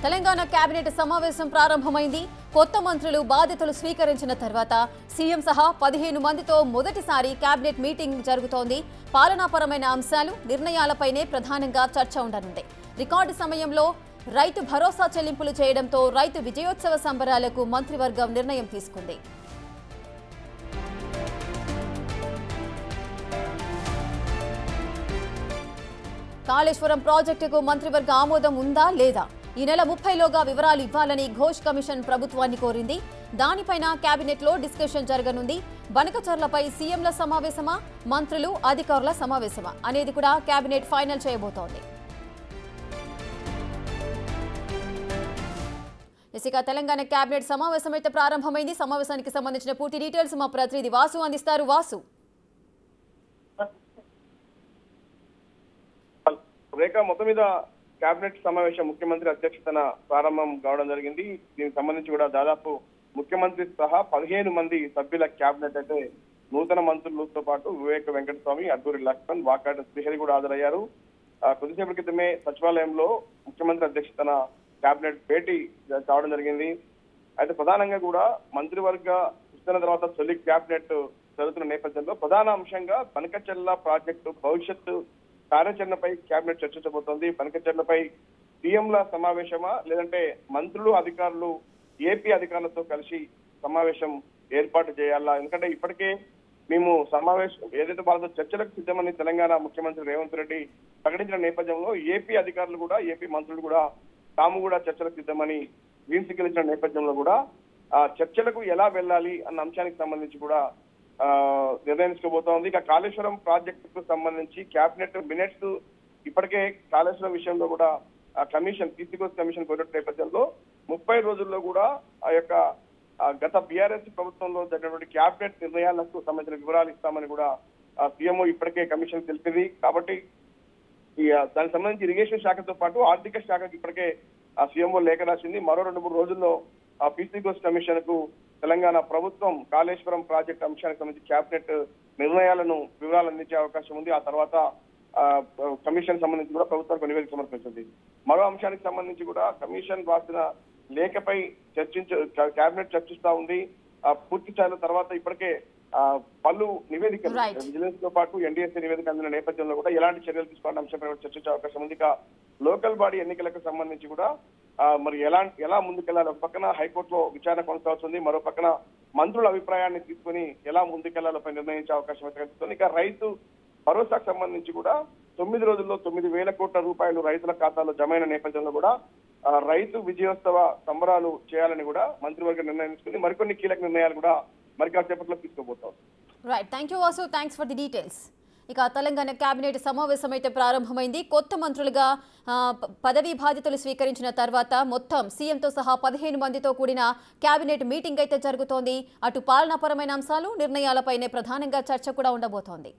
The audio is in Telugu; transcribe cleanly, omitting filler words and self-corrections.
తెలంగాణ కేబినెట్ సమావేశం ప్రారంభమైంది. కొత్త మంత్రులు బాధ్యతలు స్వీకరించిన తర్వాత సీఎం సహా 15 మందితో మొదటిసారి కేబినెట్ మీటింగ్ జరుగుతోంది. పాలనాపరమైన అంశాలు, నిర్ణయాలపైనే ప్రధానంగా చర్చ ఉండనుంది. రికార్డు సమయంలో రైతు భరోసా చెల్లింపులు చేయడంతో రైతు విజయోత్సవ సంబరాలకు మంత్రివర్గం నిర్ణయం తీసుకుంది. కాళేశ్వరం ప్రాజెక్టుకు మంత్రివర్గ ఆమోదం ఉందా లేదా? ఈ నెల 30లోగా వివరాలు ఇవ్వాలని ఘోష్ కమిషన్ ప్రభుత్వాన్ని కోరింది. దానిపైన కేబినెట్లో డిస్కషన్ జరగనుంది. బనకచర్లపై సీఎంల సమావేశమా, మంత్రులు అధికారుల సమావేశమా అనేది కూడా కేబినెట్ ఫైనల్ చేయబోతోంది. ఇక తెలంగాణ కేబినెట్ సమావేశం అయితే ప్రారంభమైంది. సమావేశానికి సంబంధించిన పూర్తి డీటెయిల్స్ మా ప్రతినిధి వాసు అందిస్తారు. వాసు, రేఖ మొత్తం మీద కేబినెట్ సమావేశం ముఖ్యమంత్రి అధ్యక్షతన ప్రారంభం కావడం జరిగింది. దీనికి సంబంధించి కూడా దాదాపు ముఖ్యమంత్రి సహా 15 మంది సభ్యుల కేబినెట్ అయితే నూతన మంత్రులతో పాటు వివేక వెంకటస్వామి, అద్దూరి లక్ష్మణ్, వాకాటి శ్రీహరి కూడా హాజరయ్యారు. కొద్దిసేపటి క్రితమే సచివాలయంలో ముఖ్యమంత్రి అధ్యక్షతన కేబినెట్ భేటీ కావడం జరిగింది. అయితే ప్రధానంగా కూడా మంత్రివర్గ విస్తరణ తర్వాత తొలి కేబినెట్ జరుగుతున్న నేపథ్యంలో ప్రధాన అంశంగా బనకచెర్ల ప్రాజెక్టు భవిష్యత్తు కార్యాచరణపై కేబినెట్ చర్చించబోతోంది. బనకచెర్లపై సీఎంల సమావేశమా, లేదంటే మంత్రులు, అధికారులు ఏపీ అధికారులతో కలిసి సమావేశం ఏర్పాటు చేయాలా? ఎందుకంటే ఇప్పటికే మేము సమావేశం ఏదైతే వాళ్ళతో చర్చలకు సిద్ధమని తెలంగాణ ముఖ్యమంత్రి రేవంత్ రెడ్డి ప్రకటించిన నేపథ్యంలో ఏపీ అధికారులు కూడా, ఏపీ మంత్రులు కూడా తాము కూడా చర్చలకు సిద్ధమని వీన్సికరించిన నేపథ్యంలో కూడా ఆ చర్చలకు ఎలా వెళ్ళాలి అన్న అంశానికి సంబంధించి కూడా నిర్ణయించుకోబోతోంది. ఇక కాళేశ్వరం ప్రాజెక్టుకు సంబంధించి కేబినెట్ మినిట్స్ ఇప్పటికే కాళేశ్వరం విషయంలో కూడా కమిషన్ పీసీకోస్ కమిషన్ కోరిన నేపథ్యంలో 30 రోజుల్లో కూడా ఆ యొక్క గత బీఆర్ఎస్ ప్రభుత్వంలో జరిగినటువంటి కేబినెట్ నిర్ణయాలకు సంబంధించిన వివరాలు ఇస్తామని కూడా సీఎంఓ ఇప్పటికే కమిషన్ తెలిపింది. కాబట్టి దానికి సంబంధించి ఇరిగేషన్ శాఖతో పాటు ఆర్థిక శాఖకు ఇప్పటికే సీఎంఓ లేఖ రాసింది. మరో 2-3 రోజుల్లో పీసీకోస్ కమిషన్ కు తెలంగాణ ప్రభుత్వం కాళేశ్వరం ప్రాజెక్టు అంశానికి సంబంధించి కేబినెట్ నిర్ణయాలను వివరాలు అందించే అవకాశం ఉంది. ఆ తర్వాత కమిషన్ సంబంధించి కూడా ప్రభుత్వానికి నివేదిక సమర్పించింది. మరో అంశానికి సంబంధించి కూడా కమిషన్ రాసిన లేఖపై కేబినెట్ చర్చిస్తా ఉంది. పూర్తి స్థాయిలో తర్వాత ఇప్పటికే పలు నివేదికలు విజిలెన్స్ తో పాటు ఎన్డీఎస్ఏ నివేదిక అందిన నేపథ్యంలో కూడా ఎలాంటి చర్యలు తీసుకోవాలనే అంశంపై చర్చించే అవకాశం ఉంది. ఇక లోకల్ బాడీ ఎన్నికలకు సంబంధించి కూడా మరి ఎలా ముందుకెళ్లాలి? ఒక పక్కన హైకోర్టులో విచారణ కొనసాగుతుంది, మరో పక్కన మంత్రుల అభిప్రాయాన్ని తీసుకుని ఎలా ముందుకెళ్లాలపై నిర్ణయించే అవకాశం అయితే కనిపిస్తుంది. ఇక రైతు భరోసాకు సంబంధించి కూడా 9 రోజుల్లో 9,000 కోట్ల రూపాయలు రైతుల ఖాతాలో జమైన నేపథ్యంలో కూడా రైతు విజయోత్సవ సంబరాలు చేయాలని కూడా మంత్రివర్గం నిర్ణయించుకుంది. మరికొన్ని కీలక నిర్ణయాలు కూడా మరి కాసేపట్లో తీసుకోబోతాం. Right, thank you Vasu, thanks for the details. ఇక తెలంగాణ కేబినెట్ సమావేశం అయితే ప్రారంభమైంది. కొత్త మంత్రులుగా పదవీ బాధ్యతలు స్వీకరించిన తర్వాత మొత్తం సీఎంతో సహా 15 మందితో కూడిన కేబినెట్ మీటింగ్ అయితే జరుగుతోంది. అటు పాలనాపరమైన అంశాలు, నిర్ణయాలపైనే ప్రధానంగా చర్చ కూడా ఉండబోతోంది.